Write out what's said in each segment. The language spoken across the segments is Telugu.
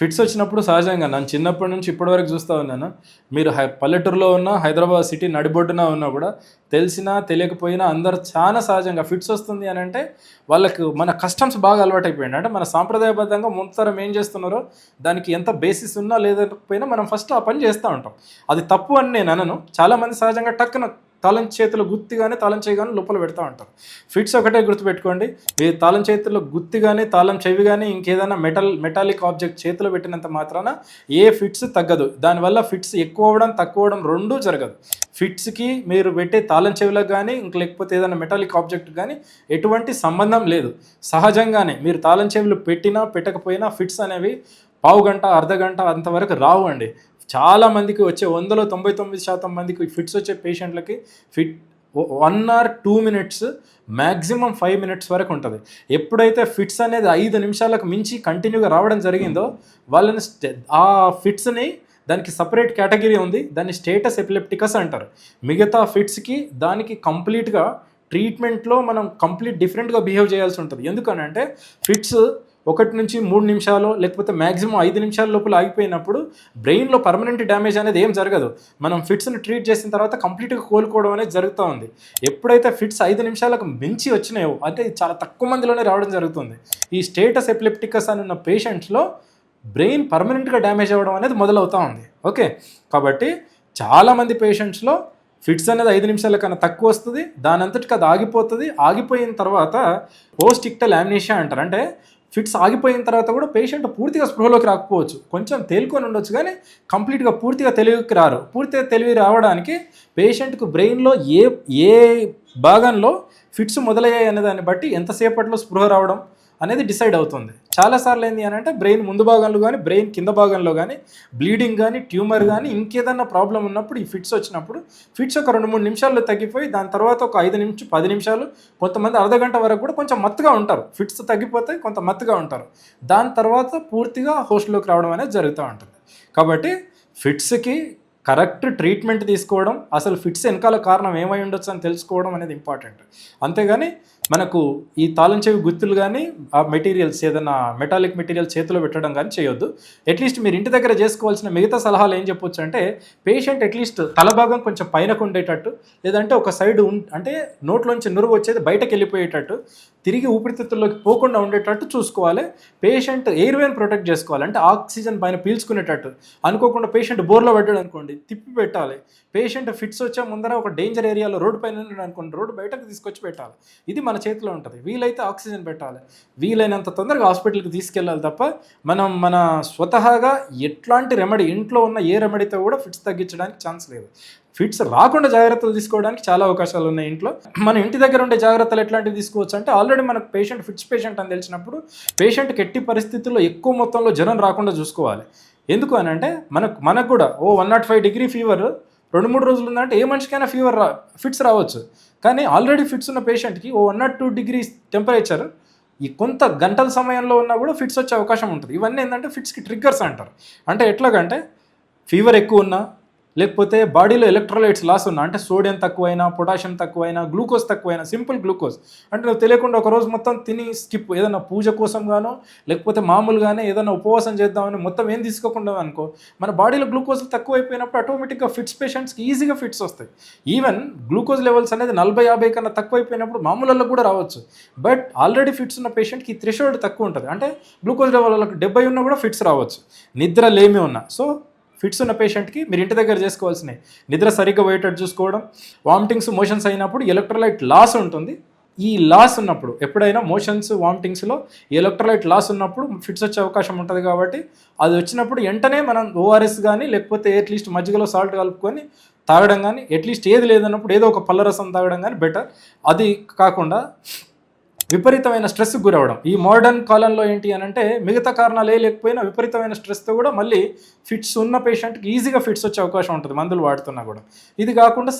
ఫిట్స్ వచ్చినప్పుడు సహజంగా నన్ను చిన్నప్పటి నుంచి ఇప్పటివరకు చూస్తూ ఉన్నాను. మీరు పల్లెటూరులో ఉన్నా, హైదరాబాద్ సిటీ నడిబొడ్డున ఉన్నా కూడా తెలిసినా తెలియకపోయినా అందరూ చాలా సహజంగా ఫిట్స్ వస్తుంది అని అంటే వాళ్ళకు మన కస్టమ్స్ బాగా అలవాటైపోయింది. అంటే మన సాంప్రదాయబద్ధంగా ముంతరం ఏం చేస్తున్నారో దానికి ఎంత బేసిస్ ఉన్నా లేకపోయినా మనం ఫస్ట్ ఆ పని చేస్తూ ఉంటాం. అది తప్పు అని నేను అనను. చాలామంది సహజంగా టక్కున తాళం చేతిలో గుత్తిగానే తాళం చేయగానే లోపల పెడతా ఉంటారు. ఫిట్స్ ఒకటే గుర్తుపెట్టుకోండి, ఈ తాళం చేతిలో గుత్తిగానే తాళం చెవి కానీ ఇంకేదైనా మెటాలిక్ ఆబ్జెక్ట్ చేతిలో పెట్టినంత మాత్రాన ఏ ఫిట్స్ తగ్గదు. దానివల్ల ఫిట్స్ ఎక్కువ అవ్వడం తక్కువ అవ్వడం రెండూ జరగదు. ఫిట్స్కి మీరు పెట్టే తాళం చెవిలకు కానీ ఇంక లేకపోతే ఏదైనా మెటాలిక్ ఆబ్జెక్ట్ కానీ ఎటువంటి సంబంధం లేదు. సహజంగానే మీరు తాళం చెవులు పెట్టినా పెట్టకపోయినా ఫిట్స్ అనేవి పావు గంట అర్ధగంట అంతవరకు రావు అండి. చాలామందికి వచ్చే 100లో 99% మందికి ఫిట్స్ వచ్చే పేషెంట్లకి fit 1 or 2 minutes maximum 5 minutes వరకు ఉంటుంది. ఎప్పుడైతే ఫిట్స్ అనేది 5 నిమిషాలకు మించి కంటిన్యూగా రావడం జరిగిందో వాళ్ళని ఆ ఫిట్స్ని దానికి సపరేట్ కేటగిరీ ఉంది, దాన్ని స్టేటస్ ఎపిలెప్టికస్ అంటారు. మిగతా ఫిట్స్కి దానికి కంప్లీట్గా ట్రీట్మెంట్లో మనం కంప్లీట్ డిఫరెంట్గా బిహేవ్ చేయాల్సి ఉంటుంది. ఎందుకనంటే ఫిట్స్ 1 నుంచి 3 నిమిషాలు లేకపోతే మ్యాక్సిమం 5 నిమిషాల లోపల ఆగిపోయినప్పుడు బ్రెయిన్లో పర్మనెంట్ డ్యామేజ్ అనేది ఏం జరగదు. మనం ఫిట్స్ని ట్రీట్ చేసిన తర్వాత కంప్లీట్గా కోలుకోవడం అనేది జరుగుతూ ఉంది. ఎప్పుడైతే ఫిట్స్ 5 నిమిషాలకు మించి వచ్చినాయో అంటే చాలా తక్కువ మందిలోనే రావడం జరుగుతుంది. ఈ స్టేటస్ ఎపిలెప్టికస్ అని ఉన్న పేషెంట్స్లో బ్రెయిన్ పర్మనెంట్గా డ్యామేజ్ అవ్వడం అనేది మొదలవుతూ ఉంది. ఓకే, కాబట్టి చాలామంది పేషెంట్స్లో ఫిట్స్ అనేది 5 నిమిషాల కన్నా తక్కువ వస్తుంది, దాని అంతటికి అది ఆగిపోతుంది. ఆగిపోయిన తర్వాత పోస్ట్ ఇక్టల్ యామ్నీషియా అంటారు. అంటే ఫిట్స్ ఆగిపోయిన తర్వాత కూడా పేషెంట్ పూర్తిగా స్పృహలోకి రాకపోవచ్చు, కొంచెం తేలుకొని ఉండొచ్చు, కానీ కంప్లీట్గా పూర్తిగా తెలివికి రారు. పూర్తిగా తెలివి రావడానికి పేషెంట్కు బ్రెయిన్లో ఏ భాగంలో ఫిట్స్ మొదలయ్యాయి అనే దాన్ని బట్టి ఎంతసేపట్లో స్పృహ రావడం అనేది డిసైడ్ అవుతుంది. చాలాసార్లు ఏంటి అని అంటే బ్రెయిన్ ముందు భాగంలో కానీ బ్రెయిన్ కింద భాగంలో కానీ బ్లీడింగ్ కానీ ట్యూమర్ కానీ ఇంకేదన్నా ప్రాబ్లం ఉన్నప్పుడు ఈ ఫిట్స్ వచ్చినప్పుడు ఫిట్స్ ఒక 2-3 నిమిషాల్లో తగ్గిపోయి దాని తర్వాత ఒక 5-10 నిమిషాలు కొంతమంది అర్ధగంట వరకు కూడా కొంచెం మత్తుగా ఉంటారు. ఫిట్స్ తగ్గిపోతే కొంత మత్తుగా ఉంటారు. దాని తర్వాత పూర్తిగా హోస్ట్లోకి రావడం అనేది జరుగుతూ ఉంటుంది. కాబట్టి ఫిట్స్కి కరెక్ట్ ట్రీట్మెంట్ తీసుకోవడం, అసలు ఫిట్స్ వెనకాల కారణం ఏమై ఉండొచ్చు అని తెలుసుకోవడం అనేది ఇంపార్టెంట్. అంతేగాని మనకు ఈ తాళం చెవి గుర్తులు కానీ ఆ మెటీరియల్స్ ఏదైనా మెటాలిక్ మెటీరియల్ చేతిలో పెట్టడం కానీ చేయొద్దు. అట్లీస్ట్ మీరు ఇంటి దగ్గర చేసుకోవాల్సిన మిగతా సలహాలు ఏం చెప్పొచ్చు అంటే పేషెంట్ అట్లీస్ట్ తల భాగం కొంచెం పైనకు ఉండేటట్టు, లేదంటే ఒక సైడ్ అంటే నోట్లోంచి నురుగు వచ్చేది బయటకు వెళ్ళిపోయేటట్టు, తిరిగి ఊపిరితిత్తుల్లోకి పోకుండా ఉండేటట్టు చూసుకోవాలి. పేషెంట్ ఎయిర్వేని ప్రొటెక్ట్ చేసుకోవాలి. అంటే ఆక్సిజన్ పైన పీల్చుకునేటట్టు అనుకోకుండా పేషెంట్ బోర్లో పడ్డాడు అనుకోండి తిప్పి పెట్టాలి. పేషెంట్ ఫిట్స్ వచ్చే ముందర ఒక డేంజర్ ఏరియాలో రోడ్డు పైన అనుకోండి రోడ్డు బయటకు తీసుకొచ్చి పెట్టాలి. ఇది మన చేతిలో ఉంటుంది. వీలైతే ఆక్సిజన్ పెట్టాలి, వీలైనంత తొందరగా హాస్పిటల్కి తీసుకెళ్ళాలి తప్ప మన స్వతహాగా ఎట్లాంటి రెమెడీ ఇంట్లో ఉన్న ఏ రెమెడీతో కూడా ఫిట్స్ తగ్గించడానికి ఛాన్స్ లేదు. ఫిట్స్ రాకుండా జాగ్రత్తలు తీసుకోవడానికి చాలా అవకాశాలు ఉన్నాయి ఇంట్లో. మన ఇంటి దగ్గర ఉండే జాగ్రత్తలు ఎట్లాంటివి తీసుకోవచ్చు అంటే ఆల్రెడీ మనకు పేషెంట్ ఫిట్స్ పేషెంట్ అని తెలిసినప్పుడు పేషెంట్కి ఎట్టి పరిస్థితుల్లో ఎక్కువ మొత్తంలో జ్వరం రాకుండా చూసుకోవాలి. ఎందుకు అని అంటే మనకు కూడా 105 degree ఫీవర్ 2-3 రోజులు ఉందంటే ఏ మనిషికైనా ఫిట్స్ రావచ్చు. కానీ ఆల్రెడీ ఫిట్స్ ఉన్న పేషెంట్కి 102 degrees టెంపరేచర్ ఈ కొంత గంటల సమయంలో ఉన్నా కూడా ఫిట్స్ వచ్చే అవకాశం ఉంటుంది. ఇవన్నీ ఏంటంటే ఫిట్స్కి ట్రిగ్గర్స్ అంటారు. అంటే ఎట్లాగంటే ఫీవర్ ఎక్కువ ఉన్నా, లేకపోతే బాడీలో ఎలక్ట్రోలైట్స్ లాస్ ఉన్నా, అంటే సోడియం తక్కువైనా, పొటాషియం తక్కువైనా, గ్లూకోజ్ తక్కువైనా, సింపుల్ గ్లూకోజ్ అంటే నువ్వు తెలియకుండా ఒక రోజు మొత్తం తిని స్కిప్ ఏదైనా పూజ కోసం గానో లేకపోతే మామూలుగానే ఏదైనా ఉపవాసం చేద్దామని మొత్తం ఏం తీసుకోకుండా అనుకో మన బాడీలో గ్లూకోజ్ తక్కువైపోయినప్పుడు ఆటోమేటిక్గా ఫిట్స్ పేషెంట్స్కి ఈజీగా ఫిట్స్ వస్తాయి. ఈవెన్ గ్లూకోజ్ లెవెల్స్ అనేది 40-50 కన్నా తక్కువైపోయినప్పుడు మామూలలో కూడా రావచ్చు. బట్ ఆల్రెడీ ఫిట్స్ ఉన్న పేషెంట్కి థ్రెషోల్డ్ తక్కువ ఉంటుంది. అంటే గ్లూకోజ్ లెవెల్ 70 ఉన్నా కూడా ఫిట్స్ రావచ్చు, నిద్ర లేమి ఉన్నా. సో ఫిట్స్ ఉన్న పేషెంట్కి మీరు ఇంటి దగ్గర చేసుకోవాల్సినవి నిద్ర సరిగ్గా పోయేటట్టు చూసుకోవడం, వామిటింగ్స్ మోషన్స్ అయినప్పుడు ఎలక్ట్రోలైట్ లాస్ ఉంటుంది. ఈ లాస్ ఉన్నప్పుడు ఎప్పుడైనా మోషన్స్ వామిటింగ్స్లో ఎలక్ట్రోలైట్ లాస్ ఉన్నప్పుడు ఫిట్స్ వచ్చే అవకాశం ఉంటుంది. కాబట్టి అది వచ్చినప్పుడు వెంటనే మనం ఓఆర్ఎస్ కానీ లేకపోతే అట్లీస్ట్ మజ్జిగలో సాల్ట్ కలుపుకొని తాగడం కానీ, అట్లీస్ట్ ఏది లేదన్నప్పుడు ఏదో ఒక పళ్ళరసం తాగడం కానీ బెటర్. అది కాకుండా విపరీతమైన స్ట్రెస్కి గురవడం ఈ మోడర్న్ కాలంలో ఏంటి అని అంటే మిగతా కారణాలు లేకపోయినా విపరీతమైన స్ట్రెస్తో కూడా మళ్ళీ ఫిట్స్ ఉన్న పేషెంట్కి ఈజీగా ఫిట్స్ వచ్చే అవకాశం ఉంటుంది మందులు వాడుతున్నా కూడా. ఇది కాకుండా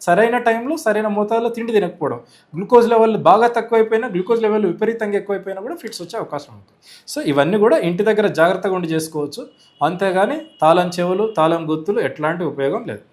సరైన టైంలో సరైన మోతాదులో తిండి తినకపోవడం, గ్లూకోజ్ లెవెల్ బాగా తక్కువైపోయినా, గ్లూకోజ్ లెవెల్ విపరీతంగా ఎక్కువైపోయినా కూడా ఫిట్స్ వచ్చే అవకాశం ఉంటుంది. సో ఇవన్నీ కూడా ఇంటి దగ్గర జాగ్రత్తగా ఉండి చేసుకోవచ్చు. అంతేగాని తాళం చెవులు తాళం గుర్తులు ఎట్లాంటి ఉపయోగం లేదు.